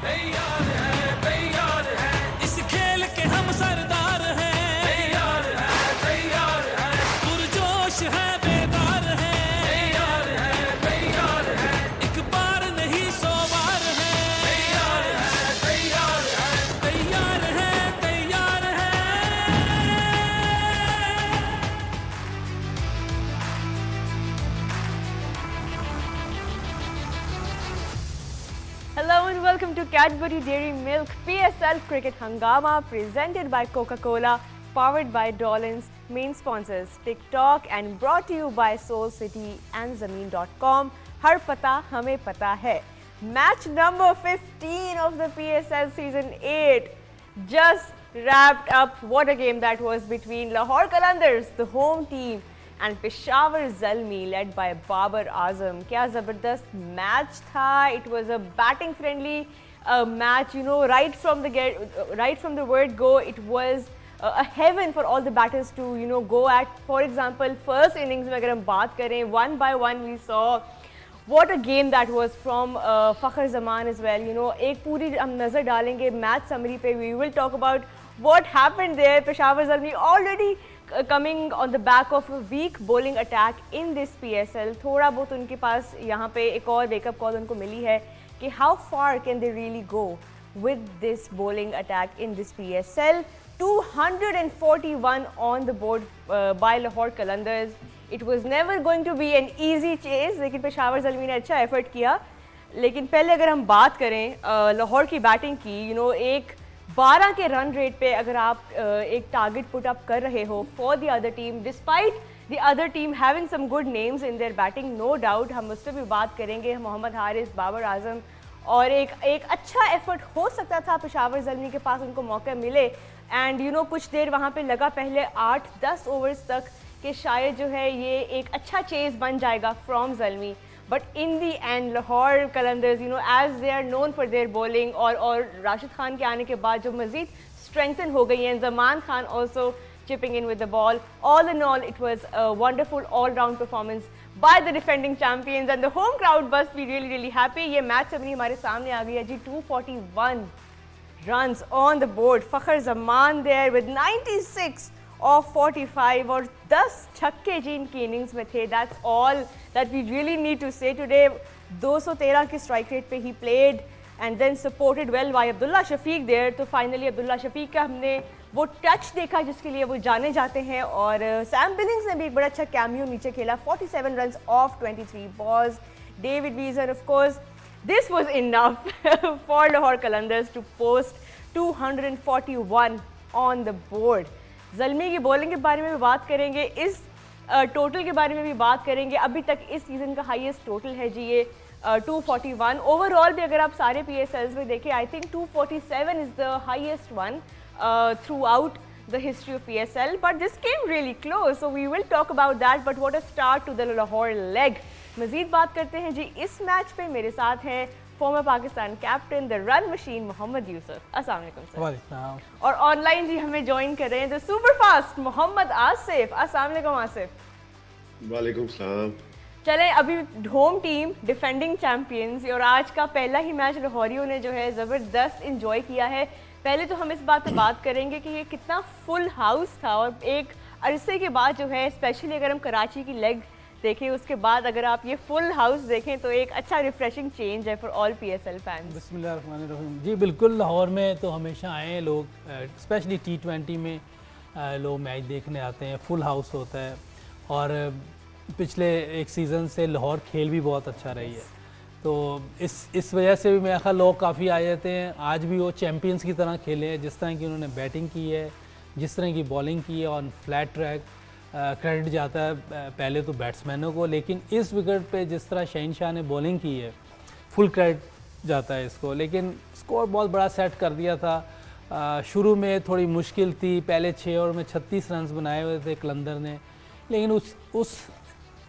तैयार है इस खेल के हम सरदार हैं, तैयार है पुरजोश है बेदार है, तैयार है एक बार नहीं 100 बार है, तैयार है। Hello and welcome to Cadbury Dairy Milk PSL Cricket Hangama presented by Coca-Cola, powered by Dollins, main sponsors TikTok and brought to you by Soul City and Zameen.com. Har pata hame pata hai. Match number 15 of the PSL season 8 just wrapped up. What a game that was between Lahore Qalandars, the home team, and Peshawar Zalmi led by Babar Azam. Kya zabardast match tha. It was a batting friendly match, you know, right from the word go. It was a heaven for all the batters to, you know, go at. For example, first innings mein agar hum baat kare, one by one we saw what a game that was from Fakhar Zaman as well. You know, ek puri hum nazar dalenge match summary pe. We will talk about what happened there. Peshawar Zalmi already coming on the back of a weak bowling attack in this PSL. थोड़ा बहुत उनके पास यहाँ पे एक और wake up call उनको मिली है कि how far can they really go with this bowling attack in this PSL. 241 on the board by Lahore Qalandars. It was never going to be an easy chase, लेकिन पेशावर ज़ल्मी ने अच्छा एफर्ट किया. लेकिन पहले अगर हम बात करें लाहौर की बैटिंग की, you know, एक 12 के रन रेट पे अगर आप एक टारगेट पुट अप कर रहे हो for the other team, despite the other team having some good names in their batting, no doubt हम उस पर भी बात करेंगे. मोहम्मद हारिस, बाबर आजम, और एक अच्छा एफर्ट हो सकता था पेशावर ज़ल्मी के पास, उनको मौका मिले. एंड यू नो कुछ देर वहाँ पे लगा पहले 8-10 ओवर्स तक कि शायद जो है ये एक अच्छा चेज बन जाएगा from Zalmi. But in the end, Lahore Qalandars, you know, as they are known for their bowling, और राशिद खान के आने के बाद जो मज़ीद strengthen हो गई हैं, ज़मान Khan also chipping in with the ball. All in all, it was a wonderful all-round performance by the defending champions, and the home crowd must be really, really happy. ये मैच अपनी हमारे सामने आ गई है जी. 241 runs on the board. Fakhar Zaman there with 96 of 45 और 10 छक्के जी इनकी innings में थे. That's all that we really need to say today. 213 के स्ट्राइक रेट पे ही played and then supported well by Abdullah Shafique there. तो फाइनली अब्दुल्ला शफीक का हमने वो टच देखा जिसके लिए वो जाने जाते हैं, और सैम बिलिंग्स ने भी एक बड़ा अच्छा कैमियो नीचे खेला. 47 runs off 23 balls. David वीजर, of course, this was enough for Lahore Qalandars to post 241 on the board. Zalmi की बॉलिंग के बारे में भी बात करेंगे, इस टोटल के बारे में भी बात करेंगे. अभी तक इस सीज़न का हाईएस्ट टोटल है जी ये 241. ओवरऑल भी अगर आप सारे PSLs में देखें, I think 247 is the highest one throughout the history of PSL. But this came really close, so we will talk about that. But what a start to the Lahore leg. मज़ीद बात करते हैं जी इस match पे. मेरे साथ हैं former Pakistan captain, the run machine, Mohammad Yousuf. अस्सलाम वालेकुम सर. वालेकुम. और ऑनलाइन जी हमें ज्वाइन कर रहे हैं the super fast Mohammad Asif. अस्सलाम वालेकुम आसिफ. वालेकुम सलाम. चले, अभी होम टीम डिफेंडिंग चैंपियंस, और आज का पहला ही मैच लाहौरियों ने जो है ज़बरदस्त इंजॉय किया है. पहले तो हम इस बात पे बात करेंगे कि ये कितना फुल हाउस था, और एक अरसे के बाद जो है, स्पेशली अगर हम कराची की लेग देखें उसके बाद अगर आप ये फुल हाउस देखें तो एक अच्छा रिफ्रेशिंग चेंज है फॉर ऑल PSL फैंस. बिस्मिल्लाहिर्रहमानिर्रहीम. जी बिल्कुल, लाहौर में तो हमेशा आए हैं लोग, स्पेशली T20 में लोग मैच देखने आते हैं. फुल हाउस होता है, और पिछले एक सीज़न से लाहौर खेल भी बहुत अच्छा रही है. तो इस वजह से भी मेरा ख्याल लोग काफ़ी आ जाते हैं. आज भी वो चैम्पियंस की तरह खेले हैं, जिस तरह की उन्होंने बैटिंग की है, जिस तरह की बॉलिंग की है ऑन फ्लैट ट्रैक. क्रेडिट जाता है पहले तो बैट्समैनों को, लेकिन इस विकेट पे जिस तरह शहनशाह ने बॉलिंग की है फुल क्रेडिट जाता है इसको. लेकिन स्कोर बहुत बड़ा सेट कर दिया था. शुरू में थोड़ी मुश्किल थी, पहले 6 ओवर में 36 रन बनाए हुए थे कलंदर ने, लेकिन उस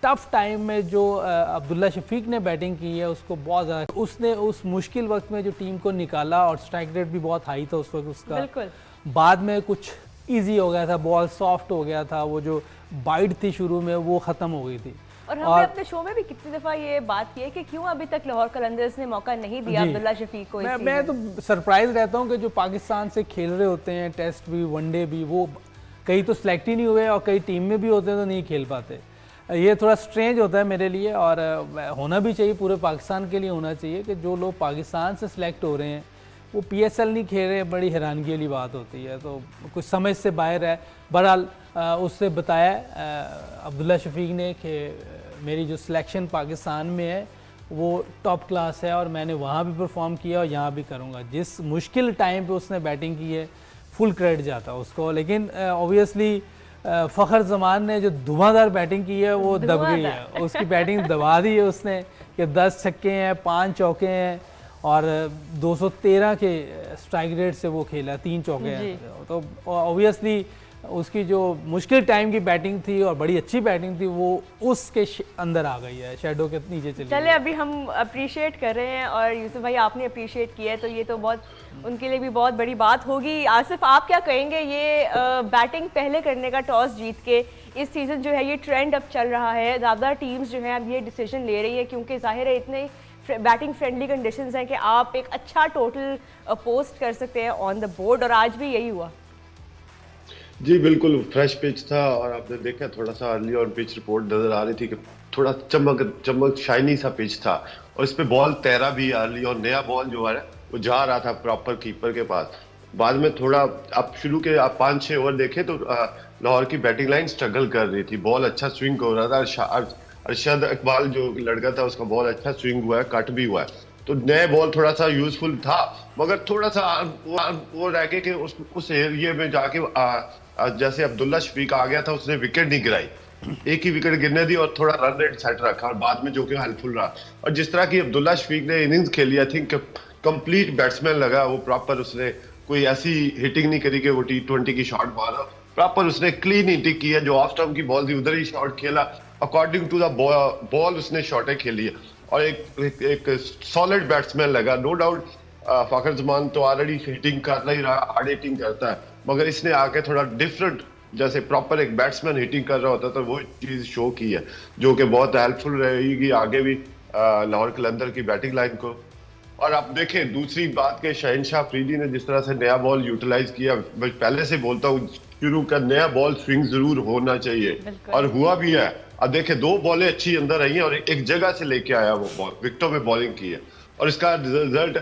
टफ़ टाइम में जो अब्दुल्ला शफीक ने बैटिंग की है उसको बहुत ज़्यादा, उसने उस मुश्किल वक्त में जो टीम को निकाला, और स्ट्राइक रेट भी बहुत हाई था उस वक्त उसका. बाद में कुछ इजी हो गया था, बॉल सॉफ्ट हो गया था, वो जो बाइट थी शुरू में वो ख़त्म हो गई थी. और हमने अपने शो में भी कितनी दफ़ा ये बात की है कि क्यों अभी तक लाहौर कलंदर्स ने मौका नहीं दिया जी। अब्दुल्ला शफीक को। मैं तो सरप्राइज रहता हूँ कि जो पाकिस्तान से खेल रहे होते हैं, टेस्ट भी वनडे भी, वो कई तो सिलेक्ट ही नहीं हुए और कई टीम में भी होते हैं तो नहीं खेल पाते। ये थोड़ा स्ट्रेंज होता है मेरे लिए, और होना भी चाहिए, पूरे पाकिस्तान के लिए होना चाहिए कि जो लोग पाकिस्तान से सिलेक्ट हो रहे हैं वो PSL नहीं खेल रहे। बड़ी हैरानगी वाली बात होती है, तो कुछ समझ से बाहर है। बहरहाल उससे बताया अब्दुल्ला शफीक ने कि मेरी जो सिलेक्शन पाकिस्तान में है वो टॉप क्लास है और मैंने वहाँ भी परफॉर्म किया और यहाँ भी करूँगा। जिस मुश्किल टाइम पे उसने बैटिंग की है फुल क्रेडिट जाता है उसको, लेकिन ऑब्वियसली फ़खर जमान ने जो धुआंधार बैटिंग की है वो दब गई है, उसकी बैटिंग दबा दी है उसने कि 10 छक्के हैं, 5 चौके हैं और 213 के स्ट्राइक रेट से वो खेला, 3 चौके हैं। तो ऑब्वियसली उसकी जो मुश्किल टाइम की बैटिंग थी और बड़ी अच्छी बैटिंग थी वो उसके अंदर आ गई है, शेडो के नीचे चली। चले अभी हम अप्रिशिएट कर रहे हैं और यूसुफ भाई आपने अप्रिशिएट किया है तो ये तो बहुत उनके लिए भी बहुत बड़ी बात होगी। आसिफ आप क्या कहेंगे, ये बैटिंग पहले करने का टॉस जीत के इस सीज़न जो है ये ट्रेंड अब चल रहा है, ज़्यादा टीम्स जो हैं अब ये डिसीजन ले रही है क्योंकि जाहिर है इतने बैटिंग फ्रेंडली कंडीशंस हैं कि आप एक अच्छा टोटल पोस्ट कर सकते हैं ऑन द बोर्ड, और आज भी यही हुआ। जी बिल्कुल, फ्रेश पिच था और आपने देखा थोड़ा सा अर्ली और पिच रिपोर्ट नजर आ रही थी कि थोड़ा चमक शाइनी सा पिच था और इस पे बॉल तैरा भी अर्ली, और नया बॉल जो है वो जा रहा था प्रॉपर कीपर के पास। बाद में थोड़ा आप शुरू के आप 5-6 ओवर देखे तो लाहौर की बैटिंग लाइन स्ट्रगल कर रही थी, बॉल अच्छा स्विंग हो रहा था। अरशद इकबाल जो लड़का था उसका बॉल अच्छा स्विंग हुआ है, कट भी हुआ है, तो नए बॉल थोड़ा सा यूजफुल था, मगर थोड़ा सा वो रह गए कि उस एरिया में जाके जैसे अब्दुल्ला शफीक आ गया था उसने विकेट नहीं गिराई, एक ही विकेट गिरने दी और थोड़ा रन रेट सेट रखा और बाद में जो कि हेल्पफुल रहा। और जिस तरह की अब्दुल्ला शफीक ने इनिंग्स खेली, आई थिंक कंप्लीट बैट्समैन लगा वो, प्रॉपर उसने कोई ऐसी हिटिंग नहीं करी कि वो T20 की शॉट मारा, प्रॉपर उसने क्लीन हिटिंग की है, जो ऑफ स्टंप की बॉल थी उधर ही शॉट खेला, अकॉर्डिंग टू द बॉल उसने शॉटें खेली है और एक सॉलिड बैट्समैन लगा। नो डाउट फ़खर जमान तो ऑलरेडी हिटिंग कर ही रहा, हार्ड हिटिंग करता है, मगर इसने आके थोड़ा डिफरेंट जैसे प्रॉपर एक बैट्समैन हिटिंग कर रहा होता तो वो चीज़ शो की है, जो कि बहुत हेल्पफुल रहेगी आगे भी लाहौर कलंदर की बैटिंग लाइन को। और आप देखें दूसरी बात के शहनशाह अफरीदी ने जिस तरह से नया बॉल यूटिलाइज किया, मैं पहले से बोलता हूँ शुरू का नया बॉल स्विंग जरूर होना चाहिए और हुआ भी है। अब देखें 2 बॉलें अच्छी अंदर आई हैं और एक जगह से लेके आया वो बॉल, विकेटों में बॉलिंग की है और इसका रिजल्ट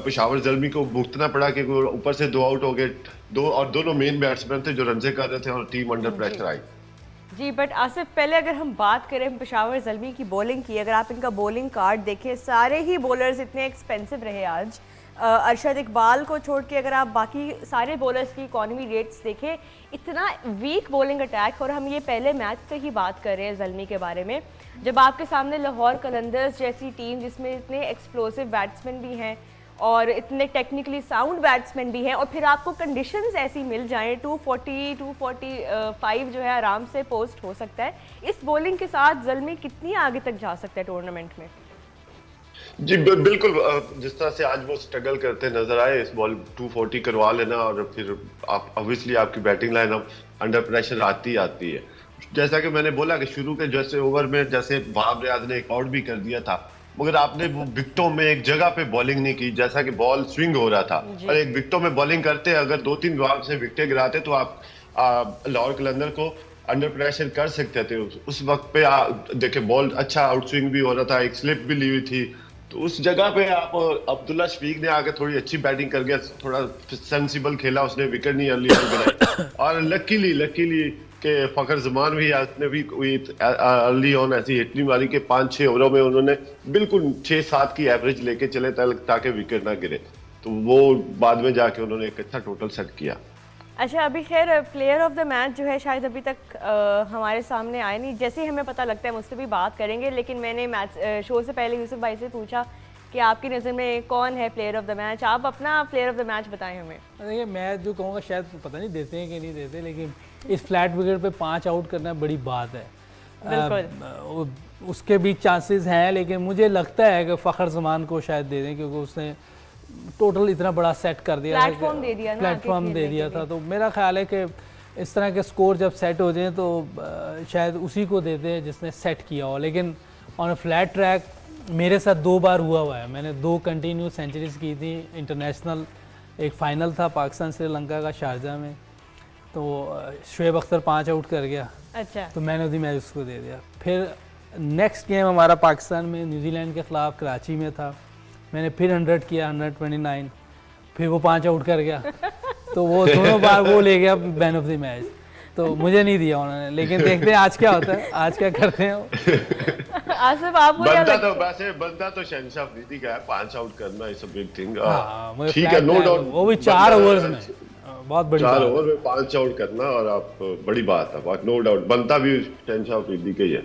पेशावर ज़ल्मी को भुगतना पड़ा कि ऊपर से 2 आउट हो गए, दोनों मेन बैट्समैन थे जो रन कर रहे थे और टीम अंडर प्रेशर आई। जी बट आसिफ पहले अगर हम बात करें पेशावर ज़ल्मी की बॉलिंग की, अगर आप इनका बॉलिंग कार्ड देखें सारे ही बॉलर्स इतने एक्सपेंसिव रहे आज। अरशद इकबाल को छोड़ के अगर आप बाकी सारे बॉलर्स की इकॉनमी रेट्स देखें, इतना वीक बॉलिंग अटैक। और हम ये पहले मैच से ही बात कर रहे हैं ज़ल्मी के बारे में, जब आपके सामने लाहौर कलंदर्स जैसी टीम जिसमें इतने एक्सप्लोसिव बैट्समैन भी हैं और इतने टेक्निकली साउंड बैट्समैन भी हैं और फिर आपको कंडीशंस ऐसी मिल जाएं 240 245 जो है आराम से पोस्ट हो सकता है। इस बॉलिंग के साथ ज़ल्मी कितनी आगे तक जा सकता है टूर्नामेंट में? जी बिल्कुल, जिस तरह से आज वो स्ट्रगल करते नजर आए, इस बॉल 240 करवा लेना और फिर आप ऑब्वियसली आपकी बैटिंग लाइन अब अंडर प्रेशर आती है। जैसा कि मैंने बोला कि शुरू के जैसे ओवर में जैसे वहाब रियाज ने एक आउट भी कर दिया था, मगर आपने विकेटों में एक जगह पे बॉलिंग नहीं की, जैसा कि बॉल स्विंग हो रहा था और एक विकेटों में बॉलिंग करते अगर 2-3 बार से विकेटें गिराते तो आप लाहौर कलंदर को अंडर प्रेशर कर सकते थे। उस वक्त पे देखे बॉल अच्छा आउट स्विंग भी हो रहा था, एक स्लिप भी ली हुई थी, तो उस जगह पे आप अब्दुल्ला शफीक ने आके थोड़ी अच्छी बैटिंग कर गया, थोड़ा सेंसिबल खेला, उसने विकेट नहीं अर्ली गिराई और लकीली के फ़खर जमान भी आपने भी कोई अर्ली ऑन ऐसी हिटनी मारी कि 5-6 ओवरों में उन्होंने बिल्कुल 6-7 की एवरेज लेके चले ताकि विकेट ना गिरे, तो वो बाद में जाके उन्होंने एक अच्छा टोटल सेट किया। अच्छा अभी खैर प्लेयर ऑफ द मैच जो है शायद अभी तक हमारे सामने आए नहीं, जैसे ही हमें पता लगता है मुझसे भी बात करेंगे, लेकिन मैंने मैच शो से पहले यूसुफ भाई से पूछा कि आपकी नज़र में कौन है प्लेयर ऑफ द मैच, आप अपना प्लेयर ऑफ द मैच बताएं हमें। देखिए मैं जो कहूँगा शायद पता नहीं देते हैं कि नहीं देते, लेकिन इस फ्लैट विकेट पे 5 आउट करना बड़ी बात है। बिल्कुल उसके भी चांसेस हैं, लेकिन मुझे लगता है कि फ़खर जमान को शायद दे दें क्योंकि उसने टोटल इतना बड़ा सेट कर दिया, प्लेटफॉर्म दे दिया था, तो मेरा ख्याल है कि इस तरह के स्कोर जब सेट हो जाएं तो शायद उसी को देते हैं जिसने सेट किया हो। लेकिन ऑन फ्लैट ट्रैक मेरे साथ 2 बार हुआ है, मैंने 2 कंटिन्यू सेंचुरीज की थी। इंटरनेशनल एक फ़ाइनल था पाकिस्तान श्रीलंका का शारजा में, तो शुएब अख्तर 5 आउट कर गया, अच्छा, तो मैंने उसी मैच उसको दे दिया। फिर नेक्स्ट गेम हमारा पाकिस्तान में न्यूजीलैंड के ख़िलाफ़ कराची में था, मैंने फिर 100 किया 129, फिर वो 5 आउट कर गया तो वो दोनों बार वो ले गया मैन ऑफ द मैच, तो मुझे नहीं दिया उन्होंने। लेकिन देखते हैं आज क्या होता है, आज क्या करते हैं वो। आसिफ आपको क्या बंदा लगता तो वैसे बंदा तो शहनशाह अफरीदी का है, 5 आउट करना इज अ बिग थिंग। हाँ, मुझे ठीक है, flat नो track, डाउट, वो भी 4 ओवर्स में, बहुत बड़ी 4 बात ओवर में 5 आउट करना और आप बड़ी बात है, नो डाउट बनता भी शहनशाह अफरीदी का ही है।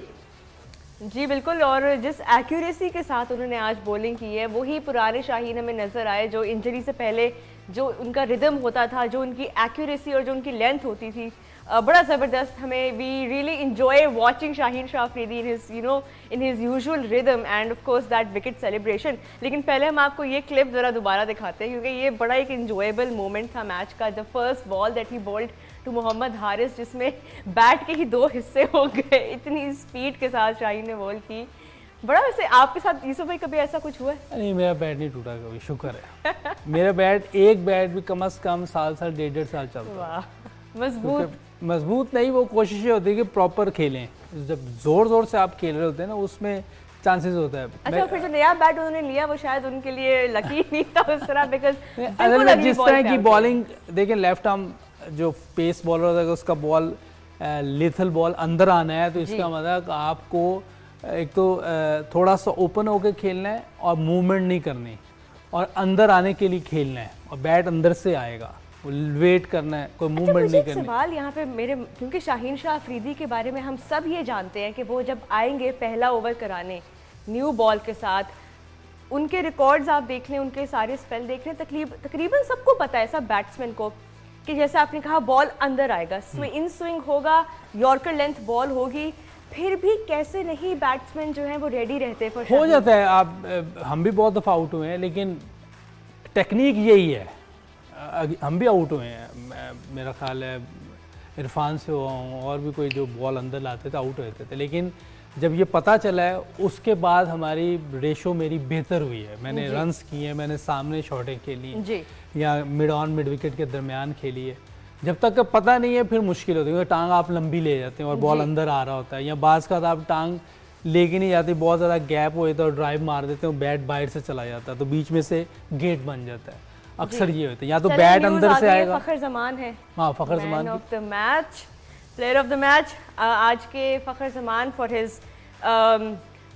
जी बिल्कुल, और जिस एक्यूरेसी के साथ उन्होंने आज बॉलिंग की है वही पुराने शाहीन हमें नज़र आए, जो इंजरी से पहले जो उनका रिदम होता था, जो उनकी एक्यूरेसी और जो उनकी लेंथ होती थी, बड़ा ज़बरदस्त। हमें we really enjoy watching Shaheen Shah Afridi in his usual rhythm and of course that wicket celebration. लेकिन पहले हम आपको ये क्लिप ज़रा दोबारा दिखाते हैं क्योंकि ये बड़ा एक इंजॉयबल मोमेंट था मैच का। The first ball that he bowled to Mohammad Haris, जिसमें बैट के ही 2 हिस्से हो गए, इतनी स्पीड के साथ शाहीन ने बॉल की। बड़ा वैसे आपके साथ यूसुफ भाई कभी ऐसा कुछ हुआ है? नहीं, मेरा बैट नहीं टूटा कभी, शुक्र है। मेरा बैट, एक बैट भी कम से कम साल 1.5 साल चलता है। वाह, मजबूत। मजबूत नहीं, वो कोशिशें होती है कि प्रॉपर खेलें। जब जोर जोर से आप खेल रहे होते हैं ना, उसमें चांसेस होता है। अच्छा, फिर जो नया बैट उन्होंने लिया वो शायद उनके लिए लकी नहीं था उस तरह, बिकॉज जिस तरह की बॉलिंग देखें, लेफ्ट आर्म जो पेस बॉलर होता है उसका बॉल लिथल बॉल अंदर आना है, तो इसका मतलब आपको एक तो थोड़ा सा ओपन होकर खेलना है और मूवमेंट नहीं करनी, और अंदर आने के लिए खेलना है, और बैट अंदर से आएगा, वेट करना है, कोई मूवमेंट नहीं करनी। सवाल यहाँ पे मेरे, क्योंकि शाहीन शाह अफरीदी के बारे में हम सब ये जानते हैं कि वो जब आएंगे पहला ओवर कराने न्यू बॉल के साथ, उनके रिकॉर्ड्स आप देख लें, उनके सारे स्पेल देख लें, तकरीबन सबको पता है, सब बैट्समैन को, कि जैसे आपने कहा बॉल अंदर आएगा, इन स्विंग होगा, यॉर्कर लेंथ बॉल होगी, फिर भी कैसे नहीं बैट्समैन जो है वो रेडी रहते हैं। हो जाता है, आप हम भी बहुत दफ़ा आउट हुए हैं, लेकिन टेक्निक यही है, हम भी आउट हुए हैं, मेरा ख्याल है इरफान से हुआ हूँ, और भी कोई जो बॉल अंदर लाते थे आउट होते थे। लेकिन जब ये पता चला है उसके बाद हमारी रेशो मेरी बेहतर हुई है, मैंने रन्स किए हैं, मैंने सामने शॉटें खेली या मिड ऑन मिड विकेट के दरमियान खेली है। जब तक पता नहीं है फिर मुश्किल होती है, क्योंकि टांग आप लंबी ले जाते हैं और बॉल अंदर आ रहा होता है, या बाज़ का आप टांग लेके नहीं जाती, बहुत ज़्यादा गैप हो जाता है और ड्राइव मार देते हैं, बैट बाहर से चला जाता है, तो बीच में से गेट बन जाता है। अक्सर ये होता है, या तो बैट अंदर से आएगा। फखर जमान है, हाँ, Fakhar Zaman man of the match, player of the match आज के Fakhar Zaman for his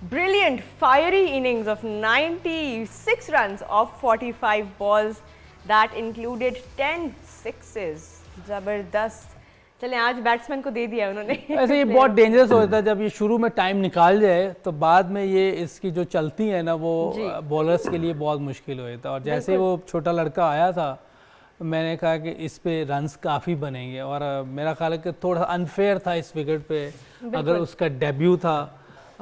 brilliant fiery innings of 96 runs of 45 balls that included 10 sixes। जबरदस्त। चलें, आज बैट्समैन को दे दिया उन्होंने। ऐसे ये बहुत डेंजरस होता है जब ये शुरू में टाइम निकाल जाए, तो बाद में ये इसकी जो चलती है ना, वो बॉलर्स के लिए बहुत मुश्किल हो जाता है। और जैसे वो छोटा लड़का आया था, मैंने कहा कि इस पे रन्स काफ़ी बनेंगे, और मेरा ख्याल है कि थोड़ा अनफेयर था इस विकेट पे, अगर उसका डेब्यू था।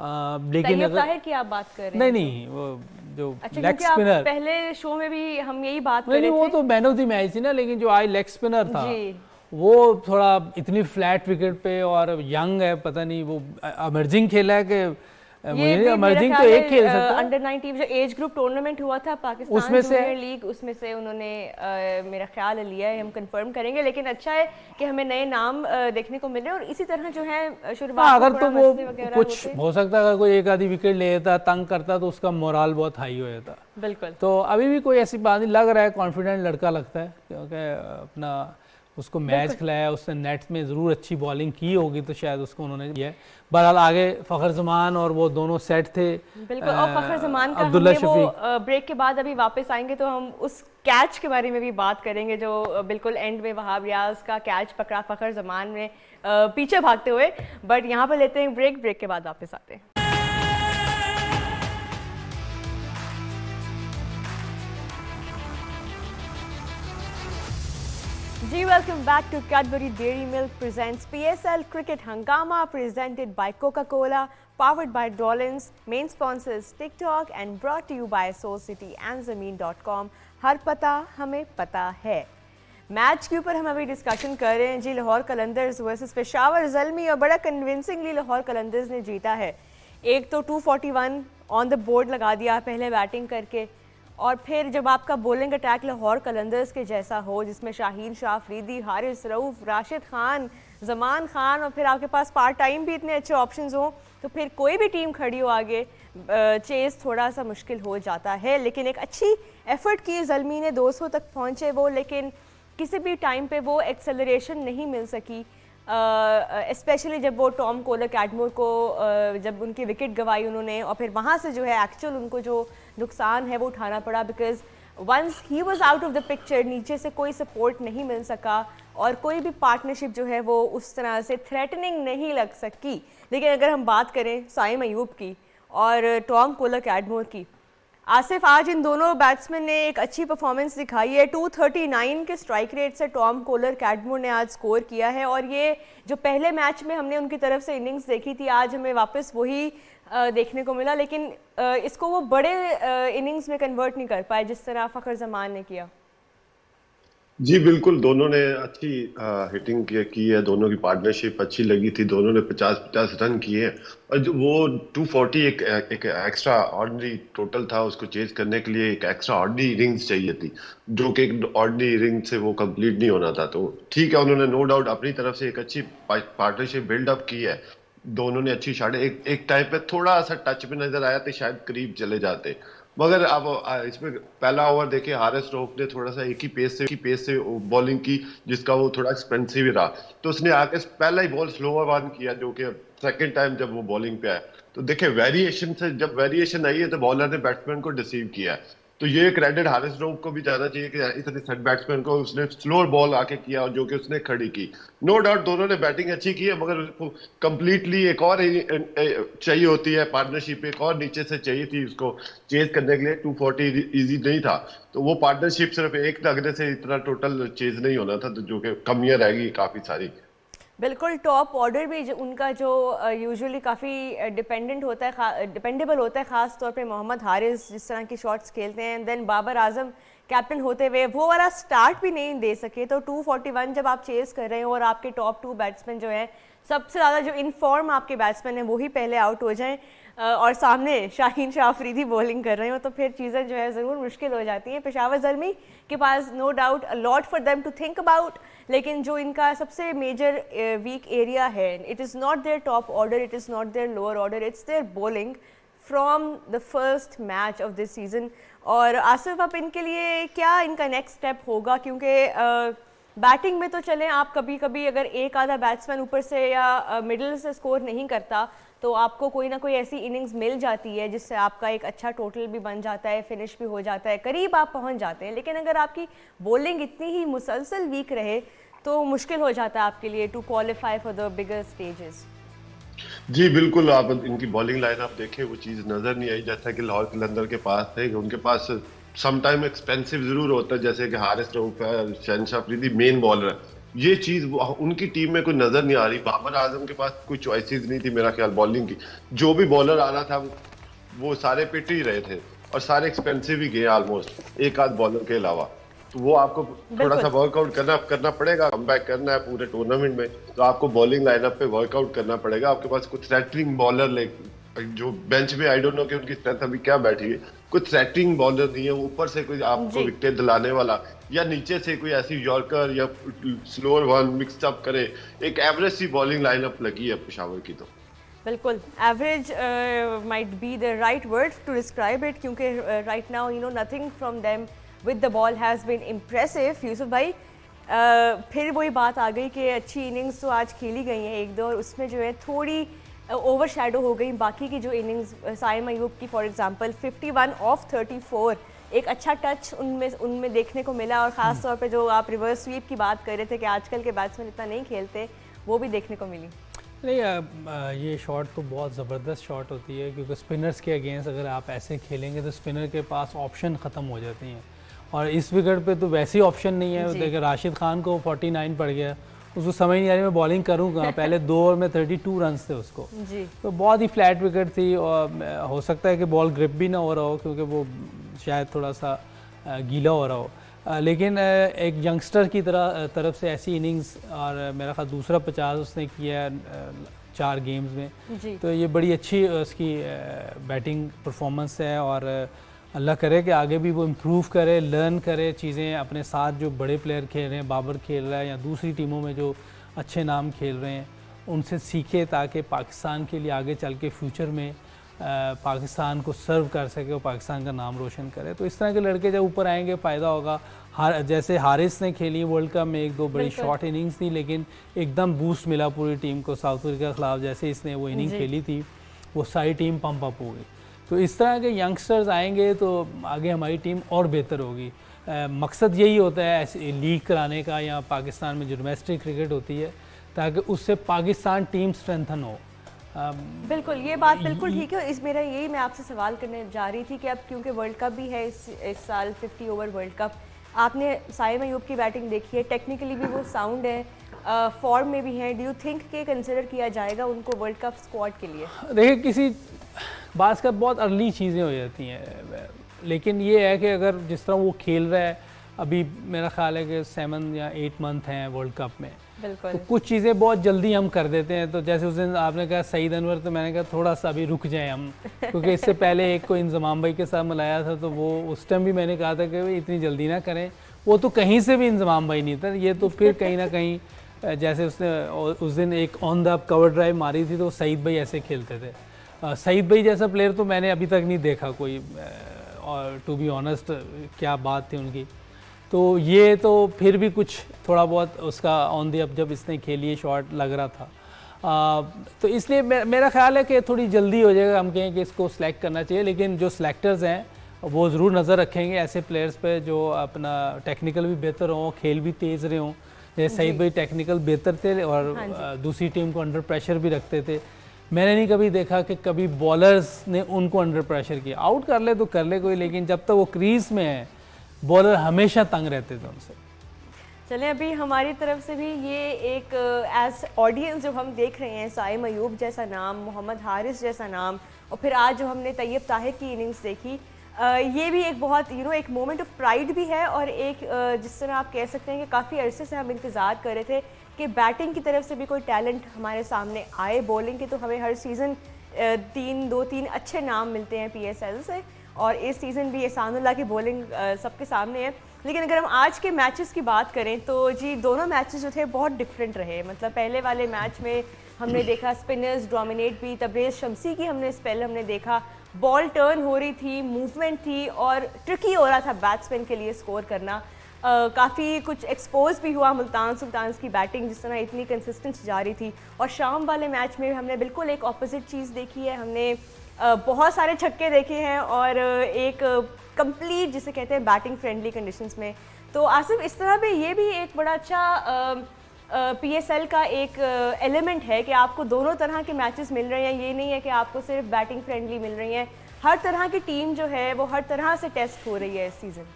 लेकिन अगर की आप बात कर रहे हैं, नहीं वो जो अच्छा, लेग स्पिनर, पहले शो में भी हम यही बात कर रहे थे, वो तो मैन ऑफ द मैच थी ना, लेकिन जो आज लेग स्पिनर था वो थोड़ा इतनी फ्लैट विकेट पे, और यंग है, पता नहीं वो अमर्जिंग खेला है कि अमर्जिंग तो एक खेल सकता है। अंडर 19 जो एज ग्रुप टूर्नामेंट हुआ था पाकिस्तान जूनियर लीग, उसमें से उन्होंने मेरा ख्याल लिया है, हम कंफर्म करेंगे। लेकिन अच्छा है कि हमें नए नाम देखने को मिले, और इसी तरह जो है शुरुआत, अगर तो वो कुछ हो सकता है, अगर कोई एक आधी विकेट ले लेता, तंग करता, तो उसका मोराल बहुत हाई हो जाता। बिल्कुल। तो अभी भी कोई ऐसी बात नहीं लग रहा है, कॉन्फिडेंट लड़का लगता है, क्योंकि अपना उसको मैच खिलाया, उसने नेट में ज़रूर अच्छी बॉलिंग की होगी, तो शायद उसको उन्होंने किया है। बहरहाल आगे फ़खर जमान और वो दोनों सेट थे। बिल्कुल, और फ़खर जमान का अब्दुल्ला शफीक ब्रेक के बाद अभी वापस आएंगे, तो हम उस कैच के बारे में भी बात करेंगे जो बिल्कुल एंड में वहाब रियाज का कैच पकड़ा फ़खर जमान ने पीछे भागते हुए। बट यहाँ पर लेते हैं ब्रेक के बाद वापस आते हैं। जी, welcome back to Cadbury Dairy Milk presents PSL Cricket Hangama, presented by Coca-Cola, powered by Dolans, main sponsors TikTok and brought to you by Soul City and Zameen.com। हर पता हमें पता है। मैच के ऊपर हम अभी डिस्कशन कर रहे हैं जी, लाहौर कलंदर्स वर्सेस पेशावर ज़ल्मी, और बड़ा कन्विंसिंगली लाहौर कलंदर्स ने जीता है। एक तो 241 ऑन द बोर्ड लगा दिया पहले बैटिंग करके, और फिर जब आपका बॉलिंग अटैक लाहौर कलंदर्स के जैसा हो जिसमें शाहीन शाह अफरीदी, हारिस रऊफ, राशिद खान, जमान खान, और फिर आपके पास पार्ट टाइम भी इतने अच्छे ऑप्शंस हों, तो फिर कोई भी टीम खड़ी हो आगे चेस थोड़ा सा मुश्किल हो जाता है। लेकिन एक अच्छी एफर्ट की ज़ल्मी ने, 200 तक पहुँचे वो, लेकिन किसी भी टाइम पे वो एक्सेलरेशन नहीं मिल सकी, स्पेशली जब वो टॉम कोलर कैडमोर को जब उनकी विकेट गंवाई उन्होंने, और फिर वहाँ से जो है एक्चुअल उनको जो नुकसान है वो उठाना पड़ा, because once he was out of the picture, नीचे से कोई सपोर्ट नहीं मिल सका और कोई भी पार्टनरशिप जो है वो उस तरह से थ्रेटनिंग नहीं लग सकी। लेकिन अगर हम बात करें साइम अयूब की और टॉम कोलर कैडमोर की, आसिफ, आज इन दोनों बैट्समैन ने एक अच्छी परफॉर्मेंस दिखाई है। 239 के स्ट्राइक रेट से टॉम कोलर कैडमोर ने आज स्कोर किया है, और ये जो पहले मैच में हमने उनकी तरफ से इनिंग्स देखी थी, आज हमें वापस वही देखने को मिला, लेकिन इसको वो बड़े इनिंग्स में कन्वर्ट नहीं कर पाए जिस तरह फ़खर जमान ने किया। जी बिल्कुल, दोनों ने अच्छी हिटिंग की है, दोनों की पार्टनरशिप अच्छी लगी थी, दोनों ने 50-50 रन किए हैं, और जो वो 240 एक एक्स्ट्रा ऑर्डिनरी टोटल था, उसको चेज करने के लिए एक एक्स्ट्रा ऑर्डिनरी इनिंग्स चाहिए थी, जो कि एक ऑर्डिनरी इनिंग से वो कंप्लीट नहीं होना था। तो ठीक है, उन्होंने नो डाउट अपनी तरफ से एक अच्छी पार्टनरशिप बिल्डअप की है, दोनों ने अच्छी शॉट, एक टाइम पे थोड़ा सा टच पे नजर आया तो शायद करीब चले जाते, मगर अब इसमें पहला ओवर देखे हारिस रऊफ ने थोड़ा सा एक ही पेस से बॉलिंग की, जिसका वो थोड़ा एक्सपेंसिव रहा, तो उसने आके पहला ही बॉल स्लोअर वन किया, जो कि सेकंड टाइम जब वो बॉलिंग पे आया तो देखे वेरिएशन से, जब वेरिएशन आई है तो बॉलर ने बैट्समैन को डिसीव किया है। तो ये क्रेडिट हारिस रऊफ को भी जाना चाहिए कि इतने सेट बैट्समैन को उसने स्लोअर बॉल आके किया, और जो कि उसने खड़ी की। नो डाउट दोनों ने बैटिंग अच्छी की है, मगर कंप्लीटली एक और चाहिए होती है पार्टनरशिप, एक और नीचे से चाहिए थी उसको चेज करने के लिए। 240 इजी नहीं था, तो वो पार्टनरशिप सिर्फ एक लगने से इतना टोटल चेज नहीं होना था, तो जो कि कमियां रहेगी काफी सारी। बिल्कुल, टॉप ऑर्डर भी उनका जो यूजुअली काफ़ी डिपेंडेंट होता है, डिपेंडेबल होता है, ख़ास तौर पे मोहम्मद हारिस जिस तरह की शॉट्स खेलते हैं, देन बाबर आजम कैप्टन होते हुए वो वाला स्टार्ट भी नहीं दे सके। तो 241 जब आप चेस कर रहे हो और आपके टॉप 2 बैट्समैन जो हैं, सबसे ज़्यादा जो इनफॉर्म आपके बैट्समैन हैं वही पहले आउट हो जाएं, और सामने शाहीन शाह अफरीदी बॉलिंग कर रहे हो, तो फिर चीज़ें जो है ज़रूर मुश्किल हो जाती हैं। पेशावर ज़ल्मी के पास no doubt a lot for them to think about, लेकिन जो इनका सबसे मेजर वीक एरिया है, it is not their top order, it is not their lower order, it's their bowling from the first match of this season. और आसिफ, अब इनके लिए क्या इनका नेक्स्ट स्टेप होगा, क्योंकि बैटिंग में तो चलें आप, कभी कभी अगर एक आधा बैट्समैन ऊपर से या मिडिल से स्कोर नहीं करता तो आपको कोई ना कोई ऐसी इनिंग्स मिल जाती है जिससे आपका एक अच्छा टोटल भी बन जाता है, फिनिश भी हो जाता है, करीब आप पहुंच जाते हैं। लेकिन अगर आपकी बॉलिंग इतनी ही मुसलसल वीक रहे तो मुश्किल हो जाता है आपके लिए to qualify for the bigger stages. जी बिल्कुल, आप इनकी बॉलिंग लाइन आप देखें, वो चीज़ नज़र नहीं आई जैसा कि लाहौर कलंदर के पास थे। उनके पास सम टाइम एक्सपेंसिव जरूर होता है, जैसे कि हारिस रऊफ है, शहनशाह अफरीदी मेन बॉलर है, ये चीज़ उनकी टीम में कोई नज़र नहीं आ रही। बाबर आजम के पास कोई चॉइसेस नहीं थी मेरा ख्याल बॉलिंग की, जो भी बॉलर आ रहा था वो सारे पिट ही रहे थे और सारे एक्सपेंसिव ही गए ऑलमोस्ट, एक आध बॉलर के अलावा। तो वो आपको थोड़ा सा वर्कआउट करना पड़ेगा, कमबैक करना है पूरे टूर्नामेंट में, तो आपको बॉलिंग लाइनअप पे वर्कआउट करना पड़ेगा। आपके पास कुछ थ्रेटनिंग बॉलर जो बेंच में, आई डोंट नो कि उनकी स्ट्रेंथ अभी क्या बैठी है, कुछ थ्रेटनिंग बॉलर नहीं है, ऊपर से कोई आपको विकेट दिलाने वाला, या नीचे से कोई ऐसी यॉर्कर या स्लोअर वन मिक्स अप करे। एक एवरेज सी बॉलिंग लाइनअप लगी है पेशावर की। तो बिल्कुल average might be the right word to describe it, क्योंकि right now you know nothing from them with the ball has been impressive. Yusuf भाई, फिर वही बात आ गई कि अच्छी इनिंग्स तो आज खेली गई हैं एक दो, और उसमें जो है थोड़ी ओवर शैडो हो गई बाकी की जो इनिंग्स। साइम अयूब की फॉर एग्जांपल 51 ऑफ 34, एक अच्छा टच उनमें देखने को मिला, और ख़ास तौर पे जो आप रिवर्स स्वीप की बात कर रहे थे कि आजकल के बैट्समैन इतना नहीं खेलते, वो भी देखने को मिली। नहीं, ये शॉट तो बहुत ज़बरदस्त शॉट होती है, क्योंकि स्पिनर्स के अगेंस्ट अगर आप ऐसे खेलेंगे तो स्पिनर के पास ऑप्शन ख़त्म हो जाती हैं, और इस विकेट पे तो वैसे ही ऑप्शन नहीं है। देखिए राशिद खान को 49 पड़ गया, उसको समझ नहीं आ रही मैं बॉलिंग करूँ कहाँ। पहले 2 ओवर में 32 रन थे उसको जी। तो बहुत ही फ्लैट विकेट थी, और हो सकता है कि बॉल ग्रिप भी ना हो रहा हो, क्योंकि वो शायद थोड़ा सा गीला हो रहा हो। लेकिन एक यंगस्टर की तरफ से ऐसी इनिंग्स, और मेरा ख्याल दूसरा 50 उसने किया 4 गेम्स में, जी। तो ये बड़ी अच्छी उसकी बैटिंग परफॉर्मेंस है। और अल्लाह करे कि आगे भी वो इम्प्रूव करे, लर्न करे चीज़ें, अपने साथ जो बड़े प्लेयर खेल रहे हैं, बाबर खेल रहा है या दूसरी टीमों में जो अच्छे नाम खेल रहे हैं उनसे सीखे, ताकि पाकिस्तान के लिए आगे चल के फ्यूचर में पाकिस्तान को सर्व कर सके और पाकिस्तान का नाम रोशन करे। तो इस तरह के लड़के जब ऊपर आएंगे फ़ायदा होगा। जैसे हारिस ने खेली वर्ल्ड कप में 1-2 बड़ी शॉर्ट इनिंग्स थी, लेकिन एकदम बूस्ट मिला पूरी टीम को। साउथ अफ्रीका के खिलाफ जैसे इसने वो इनिंग खेली थी, वो सारी टीम पंप अप हो गई। तो इस तरह के यंगस्टर्स आएंगे तो आगे हमारी टीम और बेहतर होगी। मकसद यही होता है ऐसे लीग कराने का, या पाकिस्तान में जो डोमेस्टिक क्रिकेट होती है, ताकि उससे पाकिस्तान टीम स्ट्रेंथन हो। बिल्कुल, ये बात बिल्कुल ठीक है। इस मेरा यही मैं आपसे सवाल करने जा रही थी कि अब क्योंकि वर्ल्ड कप भी है इस साल, 50 ओवर वर्ल्ड कप, आपने साइम अयूब की बैटिंग देखी है, टेक्निकली भी वो साउंड है, फॉर्म में भी हैं। डू यू थिंक के कंसिडर किया जाएगा उनको वर्ल्ड कप स्क्वाड के लिए? देखिए, किसी बात का बहुत अर्ली चीज़ें हो जाती हैं, लेकिन ये है कि अगर जिस तरह वो खेल रहा है, अभी मेरा ख्याल है कि 7 या 8 मंथ हैं वर्ल्ड कप में, बिल्कुल। तो कुछ चीज़ें बहुत जल्दी हम कर देते हैं। तो जैसे उस दिन आपने कहा सईद अनवर, तो मैंने कहा थोड़ा सा अभी रुक जाएं हम, क्योंकि इससे पहले एक को इंजमाम भाई के साथ मिलाया था, तो वो उस टाइम भी मैंने कहा था कि भाई इतनी जल्दी ना करें। वो तो कहीं से भी इंजमाम भाई नहीं था, ये तो फिर कहीं ना कहीं जैसे उसने उस दिन एक ऑन द कवर ड्राइव मारी थी, तो सईद भाई ऐसे खेलते थे। सईद भाई जैसा प्लेयर तो मैंने अभी तक नहीं देखा कोई, और टू बी ऑनेस्ट क्या बात थी उनकी। तो ये तो फिर भी कुछ थोड़ा बहुत उसका ऑन दी अप जब इसने खेली शॉट लग रहा था। तो इसलिए मेरा ख्याल है कि थोड़ी जल्दी हो जाएगा हम कहें कि इसको सिलेक्ट करना चाहिए। लेकिन जो सिलेक्टर्स हैं वो ज़रूर नज़र रखेंगे ऐसे प्लेयर्स पे जो अपना टेक्निकल भी बेहतर हों, खेल भी तेज़ रहे हों। जैसे सईद भाई टेक्निकल बेहतर थे और दूसरी टीम को अंडर प्रेशर भी रखते थे। मैंने नहीं कभी देखा कि कभी बॉलर्स ने उनको अंडर प्रेशर किया। आउट कर ले तो कर ले कोई, लेकिन जब तक वो क्रीज में है बॉलर हमेशा तंग रहते थे उनसे। चलें, अभी हमारी तरफ से भी ये एक एज ऑडियंस जो हम देख रहे हैं, साइम अयूब जैसा नाम, मोहम्मद हारिस जैसा नाम, और फिर आज जो हमने तैयब ताहिर की इनिंग्स देखी, ये भी एक बहुत एक मोमेंट ऑफ प्राइड भी है। और एक जिस तरह आप कह सकते हैं कि काफ़ी अरसे से हम इंतज़ार कर रहे थे कि बैटिंग की तरफ से भी कोई टैलेंट हमारे सामने आए। बॉलिंग के तो हमें हर सीज़न 2-3 अच्छे नाम मिलते हैं PSL से, और इस सीज़न भी एहसानुल्लाह की बॉलिंग सबके सामने है। लेकिन अगर हम आज के मैचेस की बात करें तो जी दोनों मैचेस जो थे बहुत डिफरेंट रहे। मतलब पहले वाले मैच में हमने देखा स्पिनर्स डोमिनेट भी, तबरेज़ शम्सी की हमने स्पेल हमने देखा, बॉल टर्न हो रही थी, मूवमेंट थी और ट्रिकी हो रहा था बैट्समैन के लिए स्कोर करना। काफ़ी कुछ एक्सपोज भी हुआ मुल्तान सुल्तान्स की बैटिंग जिस तरह इतनी कंसिस्टेंट जा रही थी। और शाम वाले मैच में हमने बिल्कुल एक ऑपोजिट चीज़ देखी है। हमने बहुत सारे छक्के देखे हैं और एक कंप्लीट जिसे कहते हैं बैटिंग फ्रेंडली कंडीशंस में। तो आसिफ, इस तरह पे ये भी एक बड़ा अच्छा PSL का एक एलिमेंट है कि आपको दोनों तरह के मैचेस मिल रहे हैं। ये नहीं है कि आपको सिर्फ बैटिंग फ्रेंडली मिल रही हैं, हर तरह की टीम जो है वो हर तरह से टेस्ट हो रही है इस सीज़न।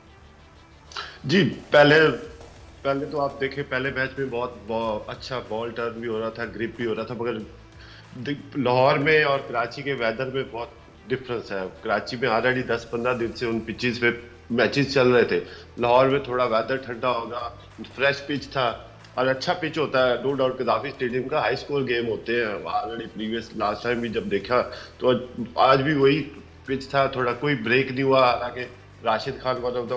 जी, पहले तो आप देखें, पहले मैच में बहुत अच्छा बॉल टर्न भी हो रहा था, ग्रिप भी हो रहा था, मगर लाहौर में और कराची के वेदर में बहुत डिफरेंस है। कराची में ऑलरेडी 10-15 दिन से उन पिचेस पे मैचेस चल रहे थे। लाहौर में थोड़ा वेदर ठंडा होगा, फ्रेश पिच था और अच्छा पिच होता है। नो डाउट कदाफी स्टेडियम का हाई स्कोर गेम होते हैं, ऑलरेडी प्रीवियस लास्ट टाइम भी जब देखा तो आज भी वही पिच था, थोड़ा कोई ब्रेक नहीं हुआ। हालांकि Rashid Khan one of the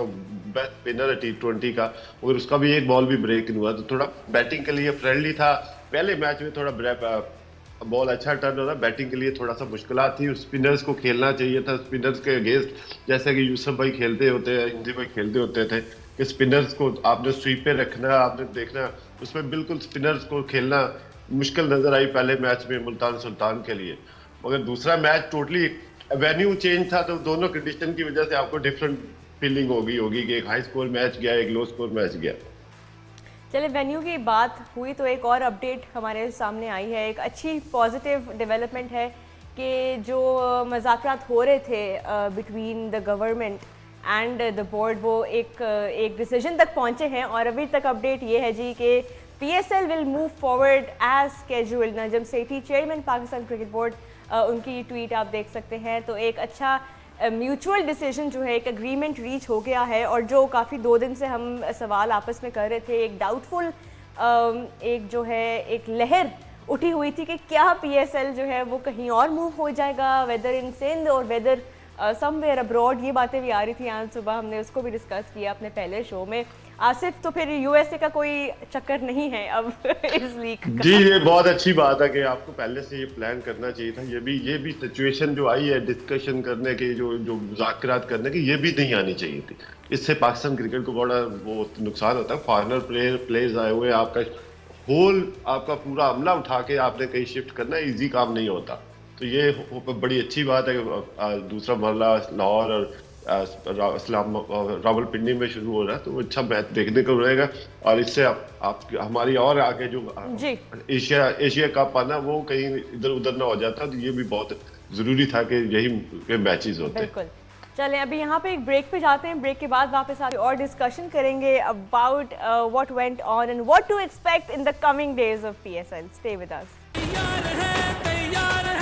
best spinner है T20 का, और उसका भी एक बॉल भी ब्रेक नहीं हुआ, तो थोड़ा बैटिंग के लिए फ्रेंडली था। पहले मैच में थोड़ा बॉल अच्छा टर्न हो रहा, बैटिंग के लिए थोड़ा सा मुश्किल थी। स्पिनर्स को खेलना चाहिए था, स्पिनर्स के अगेंस्ट जैसे कि यूसुफ भाई खेलते होते हैं, हिंदी भाई खेलते होते थे कि स्पिनर्स को आपने स्वीप पे रखना, आपने देखना, उसमें बिल्कुल स्पिनर्स को खेलना मुश्किल नजर आई पहले मैच में मुल्तान सुल्तान के लिए। मगर दूसरा मैच टोटली वेन्यू चेंज था, तो दोनों कंडीशन की वजह से आपको डिफरेंट फीलिंग होगी कि एक हाई स्कोर मैच गया, एक लो स्कोर मैच गया। चले, वेन्यू की बात हुई तो एक और अपडेट हमारे सामने आई है। एक अच्छी पॉजिटिव डेवलपमेंट है कि जो मज़ाकरात हो रहे थे between the government and the board, वो एक डिसीजन तक पहुंचे हैं। और अभी तक अपडेट ये है जी कि PSL will move forward as scheduled. Najam Sethi, chairman Pakistan cricket board, उनकी ट्वीट आप देख सकते हैं। तो एक अच्छा म्यूचुअल डिसीजन जो है, एक एग्रीमेंट रीच हो गया है, और जो काफ़ी 2 दिन से हम सवाल आपस में कर रहे थे, एक डाउटफुल एक जो है एक लहर उठी हुई थी कि क्या PSL जो है वो कहीं और मूव हो जाएगा, वेदर इन सिंध और वेदर समवेयर अब्रॉड, ये बातें भी आ रही थी। आज सुबह हमने उसको भी डिस्कस किया अपने पहले शो में। आसिफ, तो फिर USA का कोई चक्कर नहीं है अब इस लीग का? जी, ये बहुत अच्छी बात है कि आपको पहले से ये प्लान करना चाहिए था। ये भी सिचुएशन जो आई है डिस्कशन करने की, जो मुज़ाकरात करने की, ये भी नहीं आनी चाहिए थी। इससे पाकिस्तान क्रिकेट को बड़ा वो नुकसान होता है। फॉरेनर प्लेयर्स आए हुए, आपका पूरा अमला उठा के आपने कहीं शिफ्ट करना इजी काम नहीं होता। तो ये बड़ी अच्छी बात है कि दूसरा मरला लाहौर और रावलपिंडी में शुरू हो रहा है, तो वो अच्छा मैच देखने को रहेगा। और इससे आप हमारी और आगे जो एशिया कप आना वो कहीं इधर उधर ना हो जाता, तो ये भी बहुत जरूरी था कि यही मैचेस होते हैं। चलें, अभी यहाँ पे एक ब्रेक पे जाते हैं। ब्रेक के बाद वापस आके और डिस्कशन करेंगे about what went on and what to expect in the coming days of PSL। Stay with us. तैयार है, तैयार है।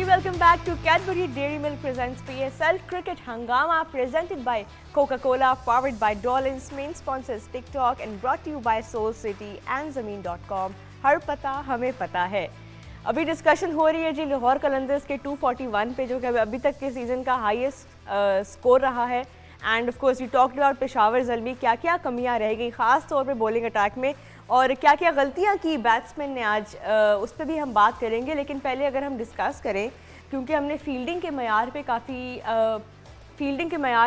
Welcome back to Cadbury Dairy Milk presents PSL Cricket Hangama, presented by Coca-Cola, powered by Dolins, main sponsors TikTok and brought to you by Soul City and Zameen.com। हर पता हमें पता है। अभी discussion हो रही है जी लाहौर कलंदर्स के 241 पे, जो कि अभी तक के सीज़न का हाईएस्ट स्कोर रहा है। And of course we talked about Peshawar Zalmi, क्या क्या कमियां रह गई ख़ास तौर पे बॉलिंग अटैक में, और क्या क्या गलतियां की बैट्समैन ने आज, उस पर भी हम बात करेंगे। लेकिन पहले अगर हम डिस्कस करें, क्योंकि हमने फील्डिंग के मयार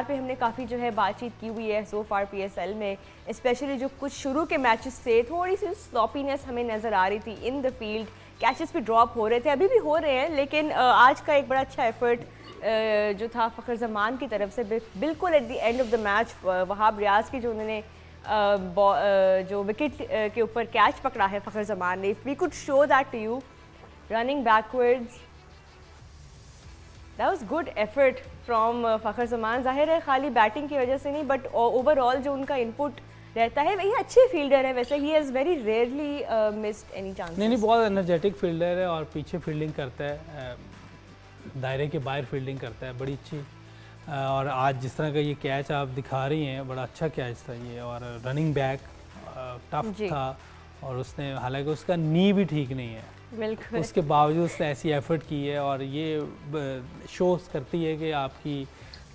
पे हमने काफ़ी जो है बातचीत की हुई है सो फार PSL में, स्पेशली जो कुछ शुरू के मैचेस थे, थोड़ी सी स्लॉपीनेस हमें नज़र आ रही थी इन द फील्ड, कैचेस भी ड्रॉप हो रहे थे, अभी भी हो रहे हैं। लेकिन आज का एक बड़ा अच्छा एफर्ट जो था फ़खर जमान की तरफ से, बिल्कुल at the end of the match Wahab Riaz की जो उन्होंने जो विकेट के ऊपर कैच पकड़ा है फ़खर जमान ने, if we could show that to you running backwards, that was good effort from Fakhar Zaman. जाहिर है खाली बैटिंग की वजह से नहीं, बट ओवरऑल जो उनका इनपुट रहता है, वही अच्छे फील्डर है वैसे, he has very rarely missed any chance. नहीं, बहुत एनर्जेटिक फील्डर है और पीछे फील्डिंग करता है, दायरे के बाहर फील्डिंग करता है बड़ी अच्छी। और आज जिस तरह का ये कैच आप दिखा रही हैं, बड़ा अच्छा कैच था ये, और रनिंग बैक टफ था, और उसने, हालांकि उसका नी भी ठीक नहीं है, बिल्कुल, उसके बावजूद उसने ऐसी एफर्ट की है, और ये शोज करती है कि आपकी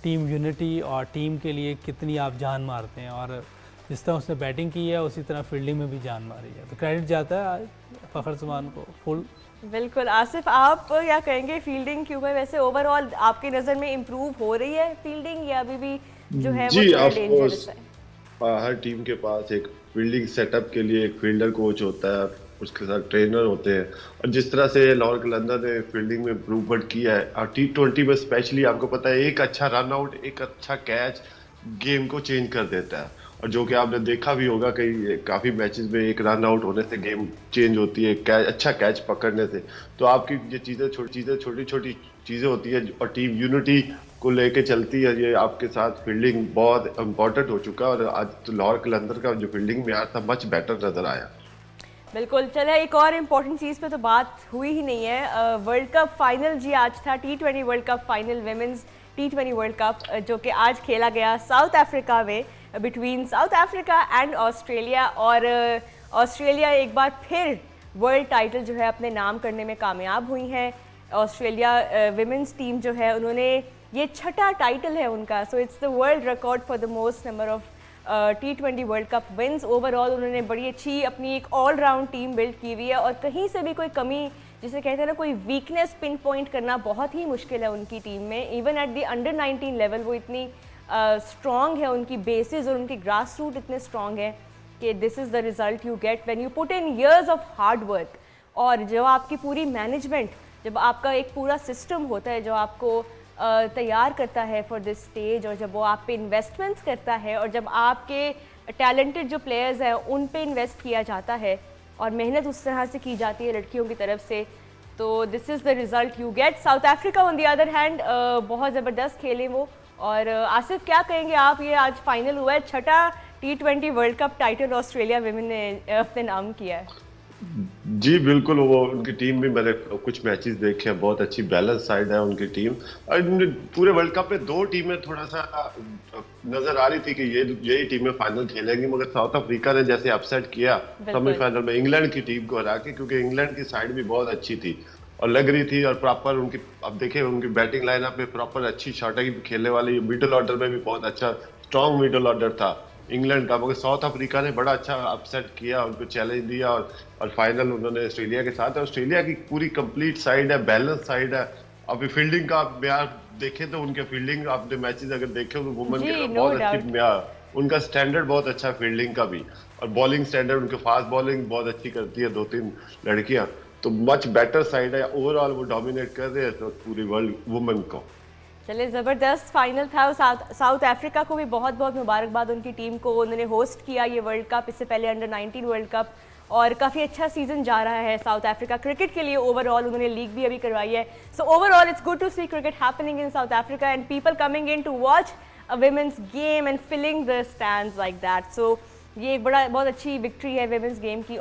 टीम यूनिटी और टीम के लिए कितनी आप जान मारते हैं। और जिस तरह उसने बैटिंग की है उसी तरह फील्डिंग में भी जान मारी है, तो क्रेडिट जाता है आज फ़खर जमान को फुल। बिल्कुल। आसिफ, आप क्या कहेंगे फील्डिंग क्यों है वैसे ओवरऑल आपकी नज़र में इम्प्रूव हो रही है फील्डिंग, या अभी भी जो है वो डेंजरस है? हर टीम के पास एक फील्डिंग सेटअप के लिए एक फील्डर कोच होता है, उसके साथ ट्रेनर होते हैं, और जिस तरह से लाहौर कलंदर ने फील्डिंग में इम्प्रूवमेंट किया है, और T20 में स्पेशली आपको पता है एक अच्छा रन आउट, एक अच्छा कैच गेम को चेंज कर देता है। और जो कि आपने देखा भी होगा कई काफ़ी मैचेस में एक रन आउट होने से गेम चेंज होती है, अच्छा कैच पकड़ने से। तो आपकी ये चीज़ें छोटी छोटी चीज़ें होती है और टीम यूनिटी को लेके चलती है। ये आपके साथ फील्डिंग बहुत इम्पोर्टेंट हो चुका है, और आज तो लाहौर कलंदर का जो फील्डिंग में आया था मच बेटर नज़र आया। बिल्कुल। चले, एक और इम्पॉर्टेंट चीज़ पे तो बात हुई ही नहीं है, वर्ल्ड कप फाइनल जी आज था, T20 world cup final, women's T20 world cup, जो कि आज खेला गया साउथ अफ्रीका में, between south Africa and Australia. और ऑस्ट्रेलिया एक बार फिर वर्ल्ड टाइटल जो है अपने नाम करने में कामयाब हुई हैं। ऑस्ट्रेलिया विमेंस टीम जो है, उन्होंने ये 6ठा टाइटल है उनका, so it's the world record for the most number of T20 world cup wins. Overall उन्होंने बड़ी अच्छी अपनी एक ऑलराउंड टीम बिल्ड की हुई है, और कहीं से भी कोई कमी, जिसे कहते हैं ना, कोई वीकनेस पिन पॉइंट करना बहुत ही मुश्किल है उनकी टीम में। Even at the under 19 level वो इतनी स्ट्रॉन्ग है, उनकी बेसिस और उनकी ग्रास रूट इतने स्ट्रॉन्ग है कि this is the result you get when you put in years of hard work. और जब आपकी पूरी मैनेजमेंट, जब आपका एक पूरा सिस्टम होता है जो आपको तैयार करता है फॉर दिस स्टेज, और जब वो आप पे इन्वेस्टमेंट्स करता है, और जब आपके टैलेंटेड जो प्लेयर्स हैं उन पे इन्वेस्ट किया जाता है, और मेहनत उस तरह से की जाती है लड़कियों की तरफ से, तो this is the result you get. South Africa on the other hand बहुत ज़बरदस्त खेले वो। और आसिफ, क्या कहेंगे आप, ये आज फाइनल हुआ है, 6ठा T20 world cup title Australia women ने अपने नाम किया है। जी बिल्कुल, वो उनकी टीम भी मैंने कुछ मैचेस देखे हैं, बहुत अच्छी बैलेंस साइड है उनकी टीम। और पूरे वर्ल्ड कप में 2 टीमें थोड़ा सा नजर आ रही थी कि यही टीमें फाइनल खेलेंगी, मगर साउथ अफ्रीका ने जैसे अपसेट किया सेमीफाइनल में इंग्लैंड की टीम को हरा के, क्योंकि इंग्लैंड की साइड भी बहुत अच्छी थी और लग रही थी, और प्रॉपर उनकी, अब देखिए उनकी बैटिंग लाइनअप में प्रॉपर अच्छी शॉटिंग खेलने वाली, मिडिल ऑर्डर में भी बहुत अच्छा स्ट्रॉन्ग मिडिल ऑर्डर था इंग्लैंड का, मगर साउथ अफ्रीका ने बड़ा अच्छा अपसेट किया, उनको चैलेंज दिया और फाइनल उन्होंने ऑस्ट्रेलिया के साथ। ऑस्ट्रेलिया की पूरी कंप्लीट साइड है, बैलेंस साइड है। अभी फील्डिंग का आप देखें तो उनके फील्डिंग, आपने मैचेस अगर देखे तो वुमेन के बहुत अच्छी, उनका स्टैंडर्ड बहुत अच्छा है फील्डिंग का भी, और बॉलिंग स्टैंडर्ड उनके, फास्ट बॉलिंग बहुत अच्छी करती है 2-3 लड़कियां, तो मच बेटर साइड है। ओवरऑल वो डोमिनेट कर रहे हैं तो पूरी वर्ल्ड वुमेन को। चलिए, ज़बरदस्त फाइनल था। साउथ अफ्रीका को भी बहुत बहुत मुबारकबाद उनकी टीम को, उन्होंने होस्ट किया ये वर्ल्ड कप, इससे पहले अंडर 19 वर्ल्ड कप, और काफ़ी अच्छा सीजन जा रहा है साउथ अफ्रीका क्रिकेट के लिए। ओवरऑल उन्होंने लीग भी अभी करवाई है। So overall it's good to see cricket happening in South Africa and people coming in to watch a women's game and filling the stands like that. So ये एक बहुत अच्छी विक्ट्री है विमेंस गेम की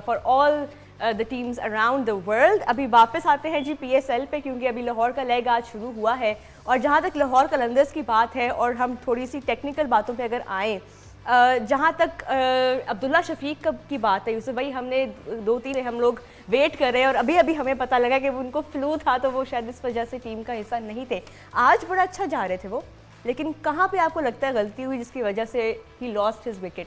for all the teams around the world. अभी वापस आते हैं जी PSL पे, क्योंकि अभी लाहौर का लेग आज शुरू हुआ है, और जहाँ तक लाहौर कलंदर्स की बात है, और हम थोड़ी सी टेक्निकल बातों पे अगर आएँ, जहाँ तक अब्दुल्ला शफीक की बात है, यूसुफ भाई, हमने 2-3 हम लोग वेट कर रहे हैं, और अभी अभी हमें पता लगा कि उनको फ्लू था, तो वो शायद इस वजह से टीम का हिस्सा नहीं थे। आज बड़ा अच्छा जा रहे थे वो, लेकिन कहाँ पे आपको लगता है गलती हुई जिसकी वजह से ही लॉस्ट हिज विकेट?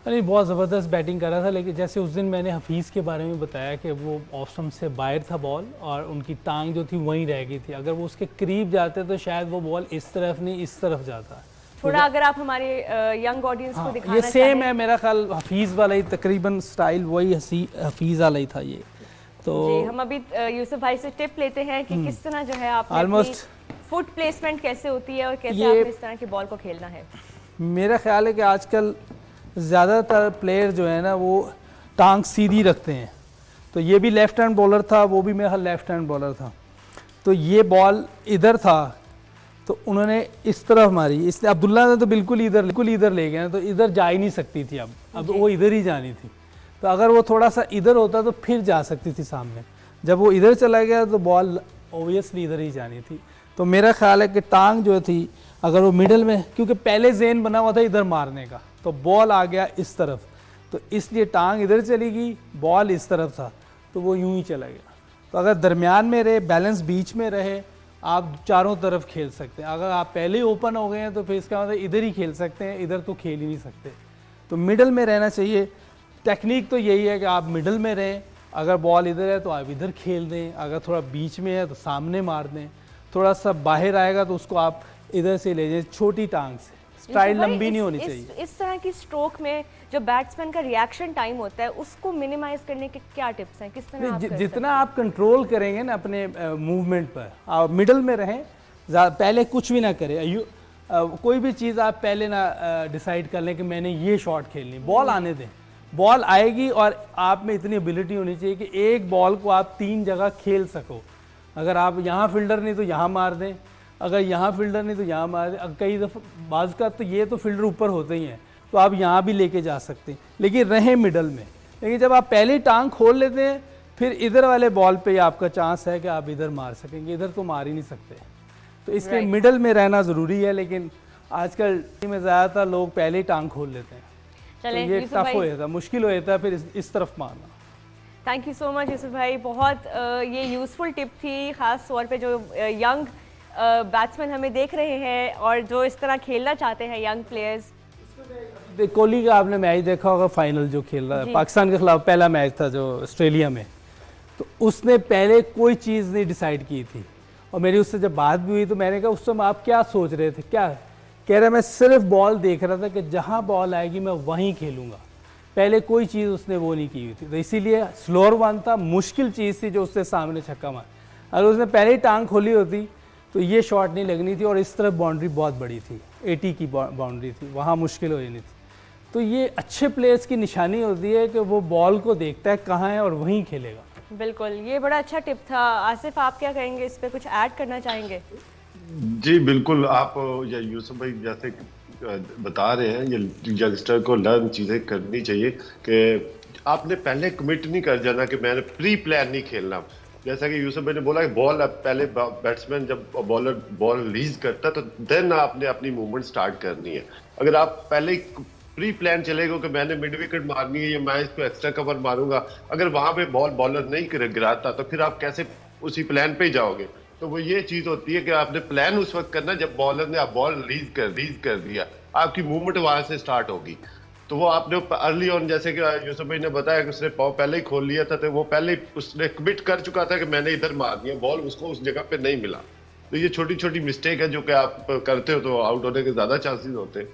अरे बहुत ज़बरदस्त बैटिंग कर रहा था, लेकिन जैसे उस दिन मैंने हफीज़ के बारे में बताया कि वो ऑफ स्टंप से बाहर था बॉल, और उनकी टांग जो थी वहीं रह गई थी। अगर वो उसके करीब जाते तो शायद वो बॉल इस तरफ नहीं इस तरफ जाता। थोड़ा अगर आप हमारे यंग ऑडियंस को दिखाना ये सेम है मेरा ख्याल, हफीज़ वाला ही तकरीबन स्टाइल वही हफीज़ वाला ही था ये। तो हम अभी यूसुफ भाई से टिप लेते हैं कि किस तरह जो है आप ऑलमोस्ट फुट प्लेसमेंट कैसे होती है और कैसे आपने इस तरह की बॉल को खेलना है। मेरा ख्याल है कि आजकल ज़्यादातर प्लेयर जो है ना वो टांग सीधी रखते हैं, तो ये भी लेफ़्ट हैंड बॉलर था, वो भी मेरा लेफ़्ट हैंड बॉलर था, तो ये बॉल इधर था तो उन्होंने इस तरफ मारी, इसलिए अब्दुल्ला ने तो बिल्कुल इधर ले गए, तो इधर जा ही नहीं सकती थी, अब वो इधर ही जानी थी। तो अगर वो थोड़ा सा इधर होता तो फिर जा सकती थी सामने, जब वो इधर चला गया तो बॉल ओबियसली इधर ही जानी थी। तो मेरा ख्याल है कि टांग जो थी, अगर वो मिडल में, क्योंकि पहले जेन बना हुआ था इधर मारने का, तो बॉल आ गया इस तरफ, तो इसलिए टांग इधर चली गई, बॉल इस तरफ था, तो वो यूं ही चला गया। तो अगर दरमियान में रहे, बैलेंस बीच में रहे, आप चारों तरफ खेल सकते हैं। अगर आप पहले ही ओपन हो गए हैं तो फिर इसका मतलब इधर ही खेल सकते हैं, इधर तो खेल ही नहीं सकते। तो मिडल में रहना चाहिए। टेक्निक तो यही है कि आप मिडल में रहें, अगर बॉल इधर है तो आप इधर खेल दें, अगर थोड़ा बीच में है तो सामने मार दें, थोड़ा सा बाहर आएगा तो उसको आप इधर से ले जाए, छोटी टांग से, स्ट्राइड लंबी नहीं होनी चाहिए। इस तरह की स्ट्रोक में जो बैट्समैन का रिएक्शन टाइम होता है उसको मिनिमाइज करने के क्या टिप्स हैं, किस तरह आप जितना आप कंट्रोल करेंगे ना अपने मूवमेंट पर, आप मिडल में रहें, पहले कुछ भी ना करें, कोई भी चीज़ आप पहले ना डिसाइड कर लें कि मैंने ये शॉट खेलनी, बॉल आने दें, बॉल आएगी, और आप में इतनी एबिलिटी होनी चाहिए कि एक बॉल को आप 3 जगह खेल सको। अगर आप यहाँ फील्डर नहीं तो यहाँ मार दें, अगर यहाँ फील्डर नहीं तो यहाँ मार दें, कई दफ़ा बाज़ का तो ये तो फील्डर ऊपर होते ही हैं, तो आप यहाँ भी लेके जा सकते हैं, लेकिन रहें मिडल में। लेकिन जब आप पहले टांग खोल लेते हैं, फिर इधर वाले बॉल पे आपका चांस है कि आप इधर मार सकेंगे, इधर तो मार ही नहीं सकते। तो इसलिए मिडल में रहना ज़रूरी है, लेकिन आजकल में ज़्यादातर लोग पहले ही टांग खोल लेते हैं, तो ये टफ हो जाता, मुश्किल हो जाता है फिर इस तरफ मारना। Thank you so much Yusuf भाई, बहुत ये यूज़फुल टिप थी, ख़ास तौर पे जो यंग बैट्समैन हमें देख रहे हैं और जो इस तरह खेलना चाहते हैं, यंग प्लेयर्स। कोहली का आपने मैच देखा होगा, फाइनल जो खेल रहा है पाकिस्तान के खिलाफ, पहला मैच था जो ऑस्ट्रेलिया में, तो उसने पहले कोई चीज़ नहीं डिसाइड की थी, और मेरी उससे जब बात भी हुई तो मैंने कहा उस समय आप क्या सोच रहे थे, क्या कह रहे, मैं सिर्फ बॉल देख रहा था कि जहाँ बॉल आएगी मैं वहीं खेलूँगा, पहले कोई चीज़ उसने वो नहीं की हुई थी। तो इसीलिए स्लोअर वन था, मुश्किल चीज़ थी जो उससे सामने छक्का मार, अगर उसने पहले ही टांग खोली होती तो ये शॉट नहीं लगनी थी, और इस तरफ बाउंड्री बहुत बड़ी थी, 80 की बाउंड्री थी, वहाँ मुश्किल हो जानी थी। तो ये अच्छे प्लेयर्स की निशानी होती है कि वो बॉल को देखता है कहाँ है और वहीं खेलेगा। बिल्कुल, ये बड़ा अच्छा टिप था। आसिफ, आप क्या कहेंगे, इस पे कुछ ऐड करना चाहेंगे? जी बिल्कुल, आप या यूसुफ भाई जैसे बता रहे हैं, ये यंगस्टर को लर्न चीज़ें करनी चाहिए कि आपने पहले कमिट नहीं कर जाना कि मैंने प्री प्लान नहीं खेलना। जैसा कि यूसुफ भाई ने बोला कि बॉल पहले बैट्समैन जब बॉलर बॉल रिलीज करता है तो देन आपने अपनी मूवमेंट स्टार्ट करनी है। अगर आप पहले ही प्री प्लान चलेगा कि मैंने मिड विकेट मारनी है या मैं इसको एक्स्ट्रा कवर मारूंगा, अगर वहां पे बॉलर नहीं गिराता तो फिर आप कैसे उसी प्लान पे ही जाओगे। तो वो ये चीज होती है कि आपने प्लान उस वक्त करना जब बॉलर ने आप बॉल रिलीज कर दिया, आपकी मूवमेंट वहां से स्टार्ट होगी। तो वो आपने अर्ली ऑन, जैसे कि यूसुफ भाई ने बताया कि उसने पाव पहले ही खोल लिया था, तो वो पहले ही उसने कमिट कर चुका था कि मैंने इधर मारनी है बॉल, उसको उस जगह पे नहीं मिला। तो ये छोटी छोटी मिस्टेक है जो कि आप करते हो तो आउट होने के ज्यादा चांसेस होते हैं।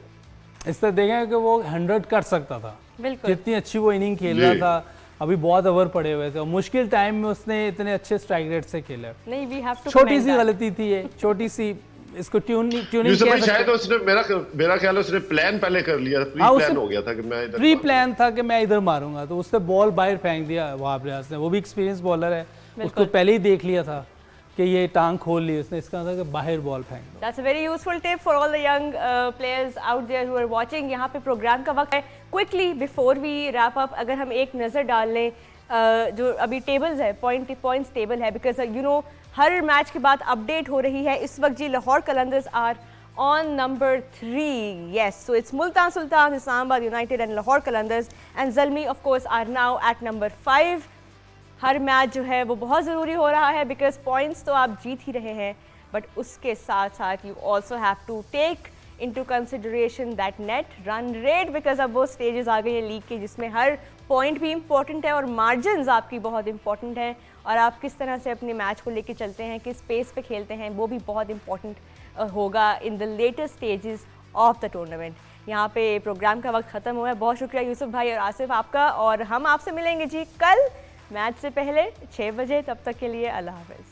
इस तरह देखें कि वो 100 कर सकता था, बिल्कुल जितनी अच्छी वो इनिंग खेल रहा था। अभी बहुत ओवर पड़े हुए थे और मुश्किल टाइम में उसने इतने अच्छे स्ट्राइक रेट से खेला। नहीं, वी हैव टू छोटी सी गलती थी ये, छोटी सी, इसको ट्यूनिंग शायद उसने मेरा ख्याल है उसने प्लान पहले कर लिया, प्री प्लान हो गया था कि मैं इधर प्री प्लान था कि मैं इधर मारूंगा, तो उसने बॉल बाहर फेंक दिया वहाब रियाज ने। वो भी एक्सपीरियंस बॉलर है, उसको पहले ही देख लिया था कि ये टांग खोल ली उसने, इसका था कि बाहर बॉल फेंक दो। That's a very useful tip for all the young players out there who are watching. यहाँ पे प्रोग्राम का वक्त है। Quickly before we wrap up, अगर हम एक नज़र डाल लें जो अभी टेबल्स है, पॉइंट्स टेबल है, बिकॉज यू नो हर मैच के बाद अपडेट हो रही है। इस वक्त जी Lahore Qalandars are on number 3. Yes, so it's Multan Sultan, Islamabad United and Lahore Qalandars, and Zalmi of course are now at number 5. Her match जो है वो बहुत ज़रूरी हो रहा है बिकॉज पॉइंट्स तो आप जीत ही रहे हैं, बट उसके साथ साथ you also have to take into consideration that net run rate, because अब वो स्टेजेस आ गए हैं लीग के जिसमें हर पॉइंट भी इंपॉर्टेंट है और मार्जिन्स आपकी बहुत इंपॉर्टेंट हैं, और आप किस तरह से अपने मैच को लेके चलते हैं, किस पेस पे खेलते हैं, वो भी बहुत इंपॉर्टेंट होगा in the latest stages of the tournament. यहाँ पे प्रोग्राम का वक्त ख़त्म हुआ है। बहुत शुक्रिया यूसुफ भाई और आसिफ आपका, और हम आपसे मिलेंगे जी कल मैच से पहले 6 बजे। तब तक के लिए अल्लाह हाफ़िज़।